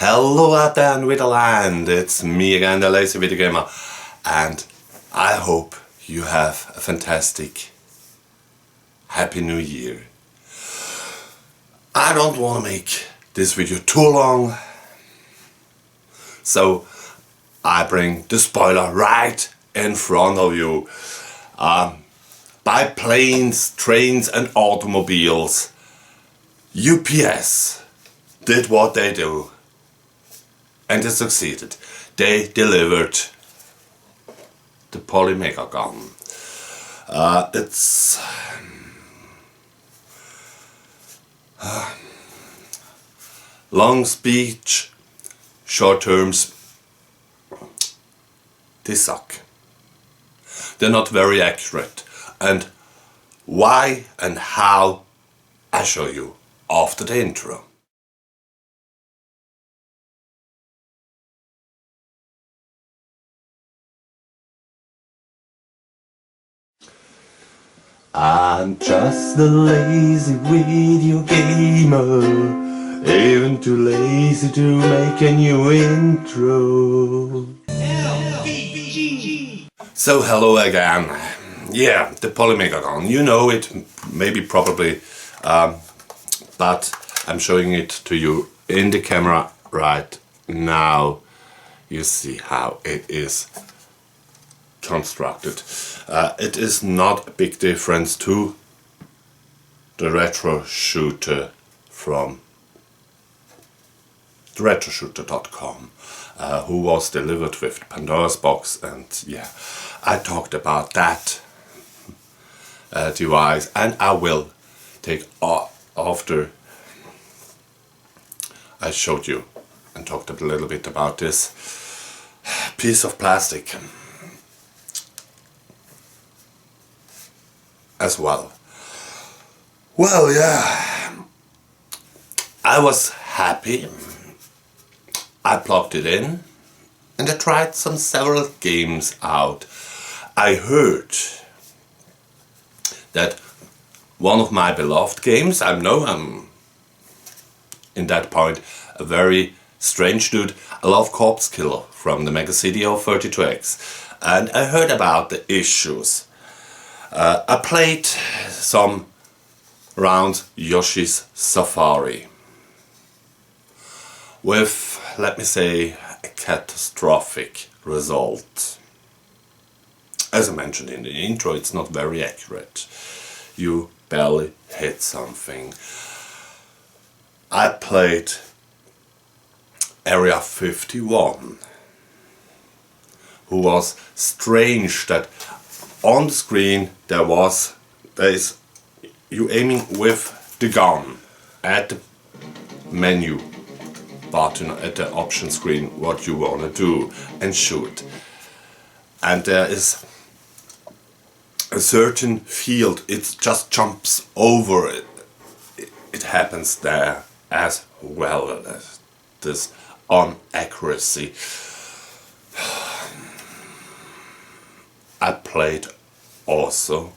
Hello out there in Witherland, it's me again, the lazy videogamer, and I hope you have a fantastic Happy New Year. I don't want to make this video too long, so I bring the spoiler right in front of you. By planes, trains and automobiles, UPS did what they do. And they succeeded. They delivered the Polymega gun. It's long speech, short terms. They suck. They're not very accurate. And why and how, I show you after the intro. I'm just a lazy video gamer, even too lazy to make a new intro. So hello again. Yeah, the Polymega gun. You know it, maybe probably, but I'm showing it to you in the camera right now. You see how it is constructed. It is not a big difference to the retro shooter from the retroshooter.com, who was delivered with Pandora's box, and yeah, I talked about that device, and I will take after I showed you and talked a little bit about this piece of plastic as well. Well, yeah, I was happy. I plugged it in and I tried several games out. I heard that one of my beloved games, I know I'm in that point a very strange dude, I love Corpse Killer from the Mega City of 32X, and I heard about the issues. I played some rounds Yoshi's Safari with, let me say, a catastrophic result. As I mentioned in the intro, it's not very accurate. You barely hit something. I played Area 51, who was strange that on the screen there is you aiming with the gun at the menu button at the option screen what you want to do and shoot, and there is a certain field, it just jumps over it. It happens there as well as this inaccuracy. I played also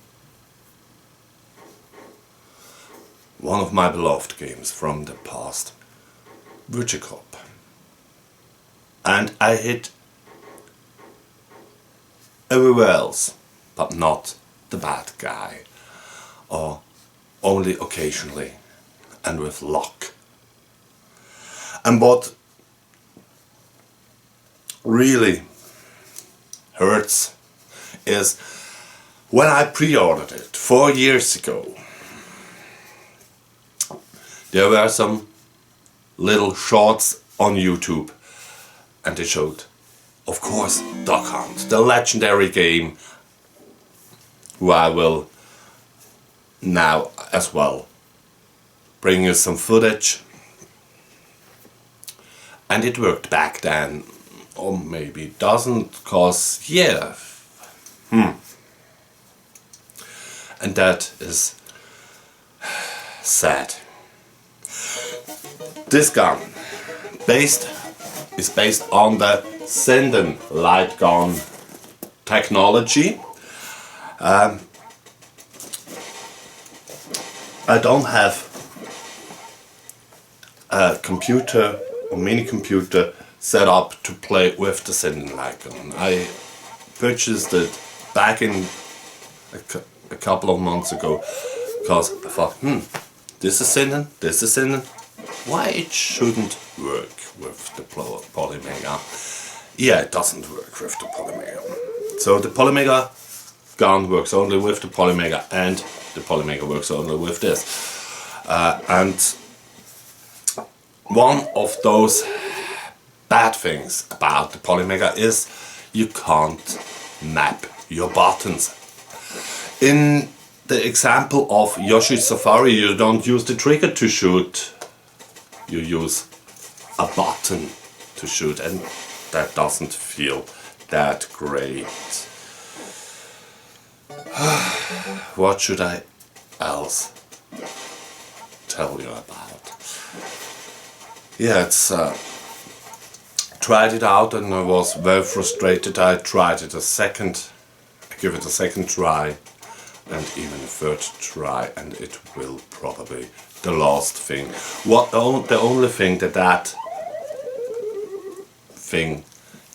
one of my beloved games from the past, Virtual, and I hit everywhere else, but not the bad guy, or only occasionally and with luck. And what really hurts is when I pre-ordered it 4 years ago, there were some little shorts on YouTube and they showed, of course, Duck Hunt, the legendary game, who I will now as well bring you some footage. And it worked back then, or maybe it doesn't, cause yeah. And that is sad. This gun is based on the Sinden light gun technology. I don't have a computer a mini computer set up to play with the Sinden light gun. I purchased it back in a couple of months ago because I thought, this is Sinden, this is Sinden. Why it shouldn't work with the Polymega? Yeah, it doesn't work with the Polymega. So the Polymega gun works only with the Polymega, and the Polymega works only with this. And one of those bad things about the Polymega is you can't map your buttons. In the example of Yoshi's Safari, you don't use the trigger to shoot, you use a button to shoot, and that doesn't feel that great. What should I else tell you about? Yeah, it's tried it out and I was very frustrated. I tried it I give it a second try and even a third try, and it will probably the last thing. The only thing that thing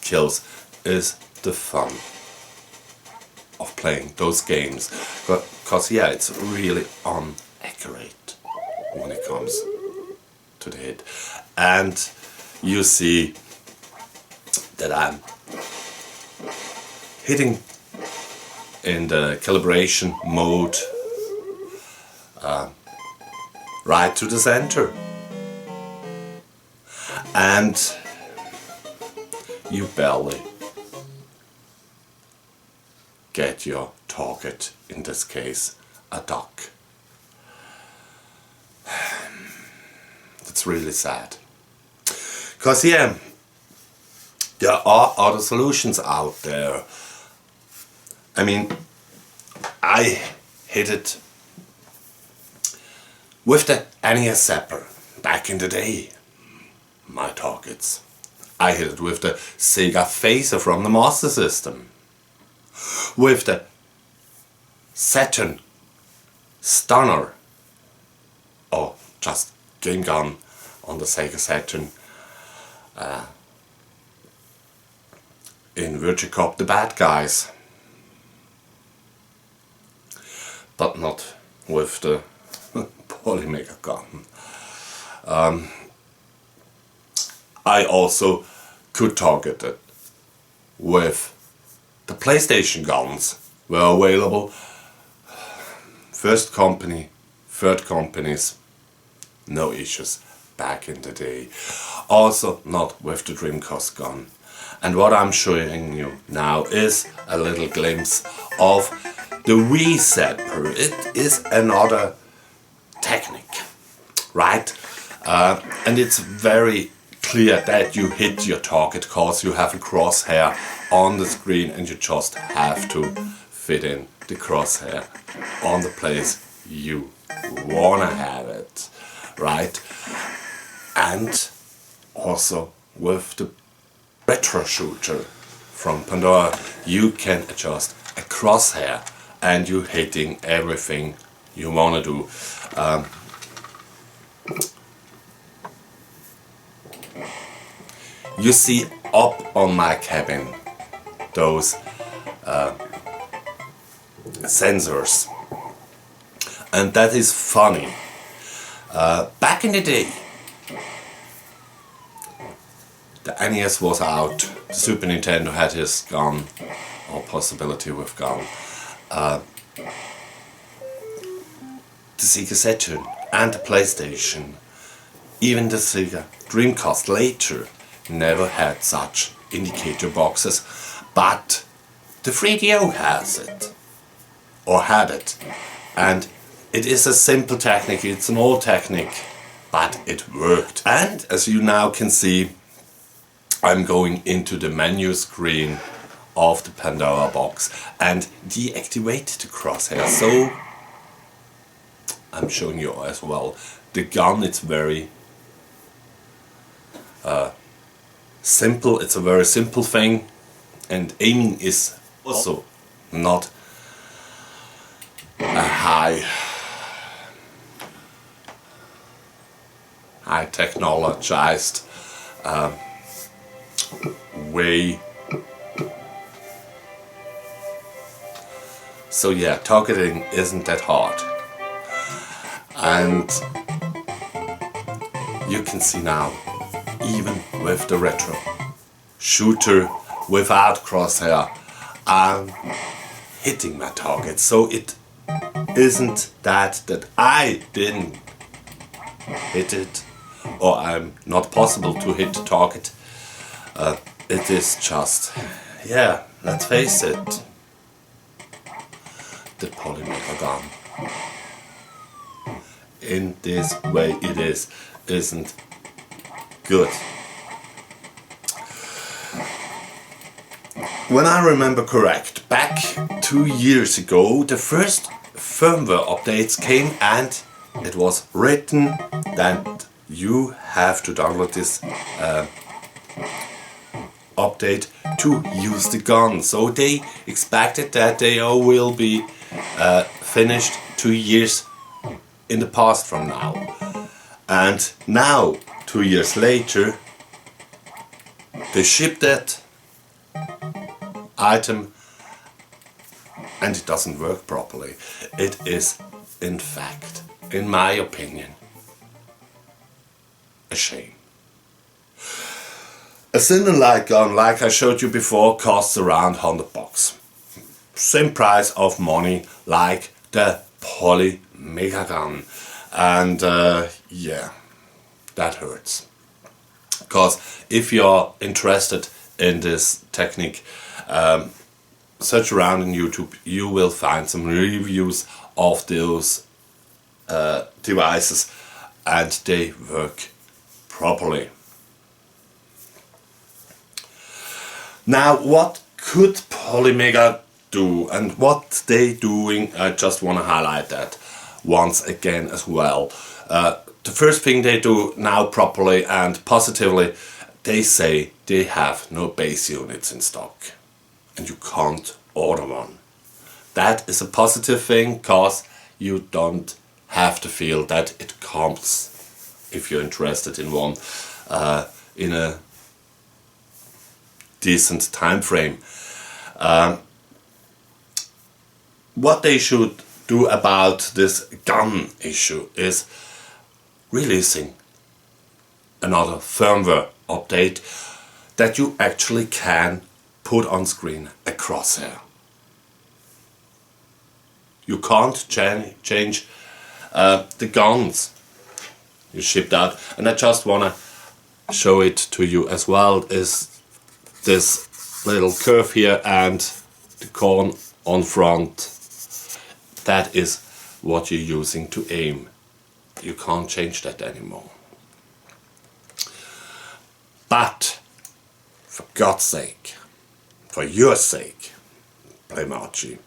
kills is the fun of playing those games, because yeah, it's really inaccurate when it comes to the hit. And you see that I'm hitting in the calibration mode right to the center, and you barely get your target, in this case a duck. That's really sad, because yeah, there are other solutions out there. I mean, I hit it with the NES Zapper back in the day, my targets. I hit it with the Sega Phaser from the Master System, with the Saturn Stunner, or just Game Gun on the Sega Saturn, in Virtua Cop the Bad Guys, but not with the Polymega gun. I also could target it with the PlayStation guns were available. First company, third companies, no issues back in the day. Also not with the Dreamcast gun. And what I'm showing you now is a little glimpse of the Zapper. It is another technique, right? And it's very clear that you hit your target because you have a crosshair on the screen and you just have to fit in the crosshair on the place you wanna have it, right? And also with the retro shooter from Pandora, you can adjust a crosshair and you hitting everything you wanna do. You see up on my cabin those sensors, and that is funny. Back in the day, the NES was out, the Super Nintendo had his gun, or possibility with gun. The Sega Saturn and the PlayStation, even the Sega Dreamcast later, never had such indicator boxes, but the 3DO has it, or had it, and it is a simple technique, it's an old technique, but it worked. And as you now can see, I'm going into the menu screen of the Pandora box and deactivate the crosshair. So I'm showing you as well. The gun, it's very simple, it's a very simple thing, and aiming is also not a high technologized way. So yeah, targeting isn't that hard. And you can see now, even with the retro shooter without crosshair, I'm hitting my target. So it isn't that I didn't hit it, or I'm not possible to hit the target. It is just, yeah, let's face it, the Polymega gun in this way it isn't good. When I remember correct, back 2 years ago, the first firmware updates came and it was written that you have to download this update to use the gun. So they expected that they all will be finished 2 years in the past from now. And now, 2 years later, they ship that item and it doesn't work properly. It is, in fact, in my opinion, a shame. A thin and light gun, like I showed you before, costs around $100. Same price of money like the Polymega gun. And yeah, that hurts. Because if you're interested in this technique, search around in YouTube, you will find some reviews of those devices and they work properly. Now, what could Polymega do and what they doing? I just want to highlight that once again as well. The first thing they do now properly and positively, they say they have no base units in stock and you can't order one. That is a positive thing because you don't have to feel that it comes if you're interested in one in a decent time frame. What they should do about this gun issue is releasing another firmware update that you actually can put on screen a crosshair. You can't change the guns you shipped out, and I just wanna show it to you as well. Is this little curve here and the corn on front. That is what you're using to aim. You can't change that anymore. But for God's sake, for your sake, Primachi,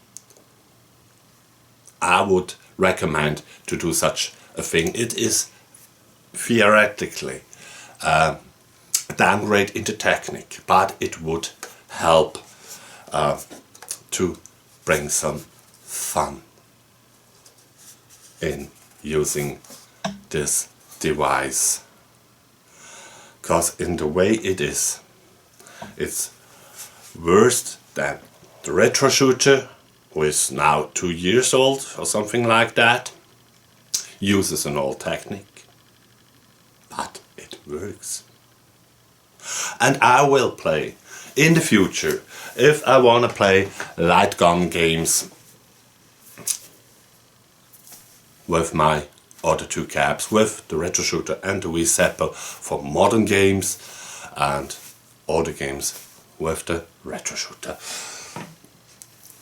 I would recommend to do such a thing. It is theoretically a downgrade in the technique, but it would help to bring some fun in using this device. Because in the way it is, it's worse than the retro shooter, who is now 2 years old or something like that, uses an old technique, but it works. And I will play in the future, if I want to play light gun games with my other two cabs, with the retro shooter and the Wii Seppo for modern games, and other games with the retro shooter.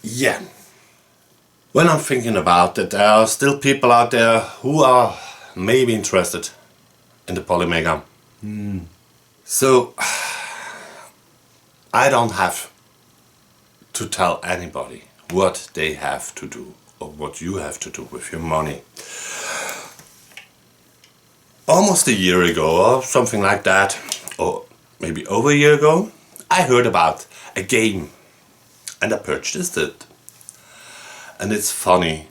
Yeah. When I'm thinking about it, there are still people out there who are maybe interested in the Polymega. So I don't have to tell anybody what they have to do or what you have to do with your money. Almost a year ago or something like that, or maybe over a year ago, I heard about a game and I purchased it. And it's funny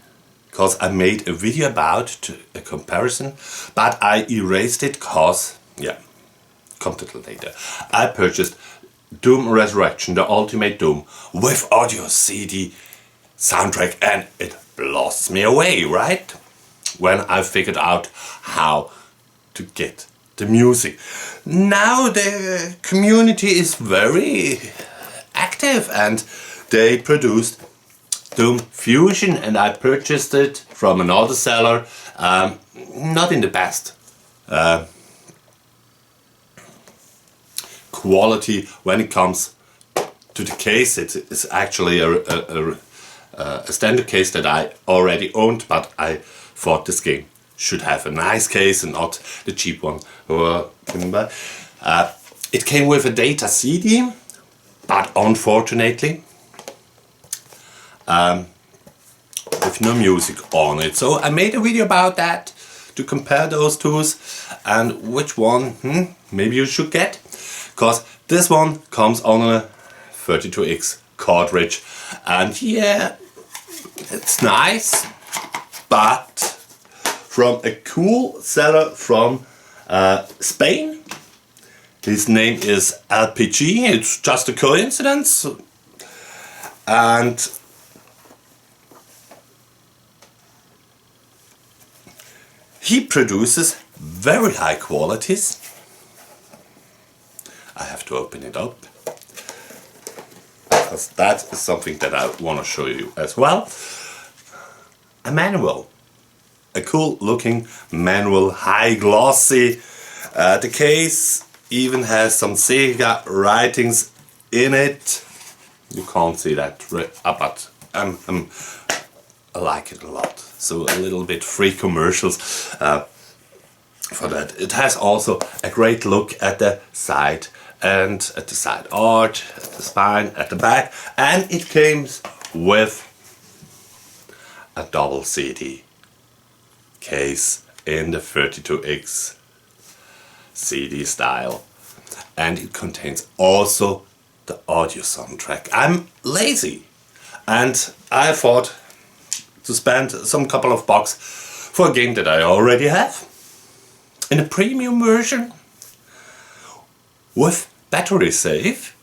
because I made a video about a comparison, but I erased it because, yeah, come to that later. I purchased Doom Resurrection, the Ultimate Doom, with audio CD soundtrack, and it blows me away, right? When I figured out how to get the music. Now the community is very active and they produced Doom Fusion, and I purchased it from another seller, not in the best quality when it comes to the case. It's actually a standard case that I already owned, but I thought this game should have a nice case and not the cheap one. It came with a data CD, but unfortunately with no music on it. So I made a video about that to compare those two and which one maybe you should get, because this one comes on a 32X cartridge, and yeah, it's nice, but from a cool seller from Spain. His name is LPG. It's just a coincidence, and he produces very high qualities. I have to open it up, because that is something that I want to show you as well. A manual. A cool looking manual, high glossy. The case even has some Sega writings in it. You can't see that, but I like it a lot. So a little bit free commercials for that. It has also a great look at the side and at the side arch, at the spine, at the back, and it comes with a double CD case in the 32X CD style, and it contains also the audio soundtrack. I'm lazy and I thought to spend some couple of bucks for a game that I already have in a premium version with battery save.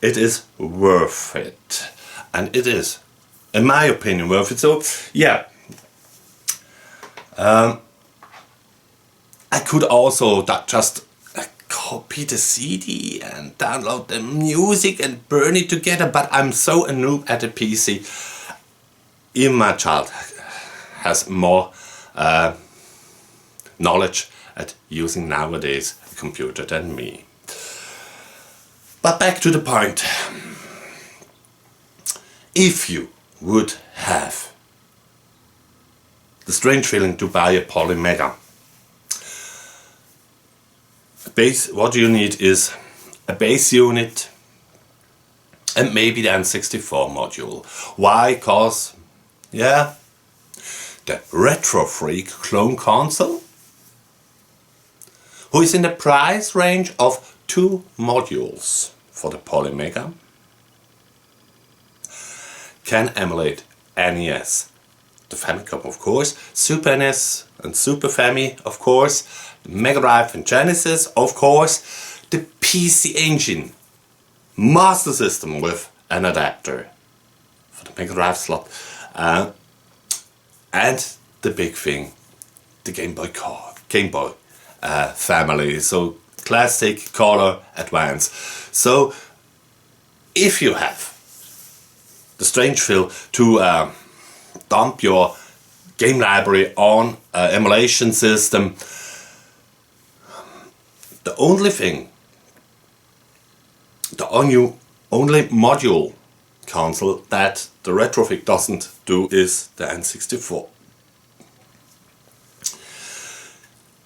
It is worth it, and it is, in my opinion, worth it. So yeah, I could also just copy the CD and download the music and burn it together, but I'm so a noob at the PC. Even my child has more knowledge at using nowadays a computer than me. But back to the point. If you would have the strange feeling to buy a Polymega, what you need is a base unit and maybe the N64 module. Why? Because, yeah, the Retro Freak clone console, who is in the price range of 2 modules for the Polymega, can emulate NES, the Famicom of course, Super NES and Super Fami of course, Mega Drive and Genesis of course, the PC Engine Master System with an adapter for the Mega Drive slot, and the big thing, the Game Boy family, so classic, color, advance. So if you have the strange feel to dump your game library on an emulation system, the only thing, the only module console that the Retrofix doesn't do is the N64.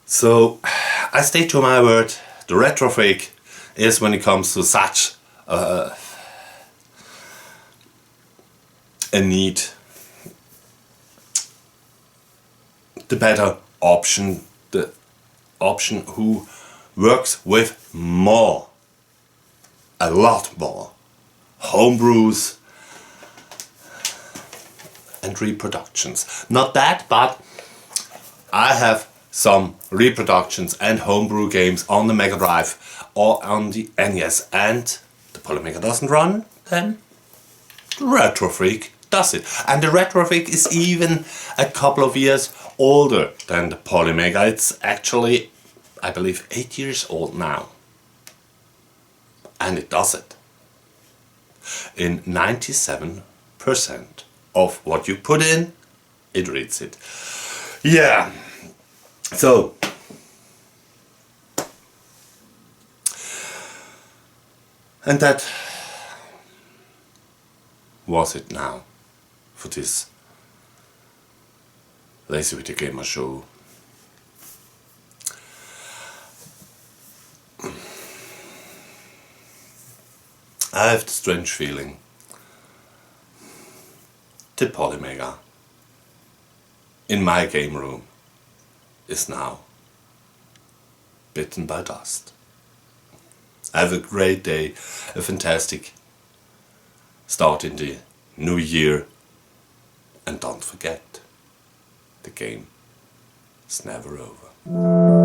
So I stay to my word, the Retrofix is, when it comes to such a need, the better option, the option who works with more, a lot more homebrews and reproductions. Not that, but I have some reproductions and homebrew games on the Mega Drive or on the NES, and the Polymega doesn't run, then Retro Freak does it. And the Retro Freak is even a couple of years older than the Polymega. It's actually, I believe, 8 years old now. And it does it in 97% of what you put in, it reads it. Yeah, so and that was it now for this Lazy Video Gamer show. I have the strange feeling the Polymega in my game room is now bitten by dust. Have a great day, a fantastic start in the new year, and don't forget, the game is never over.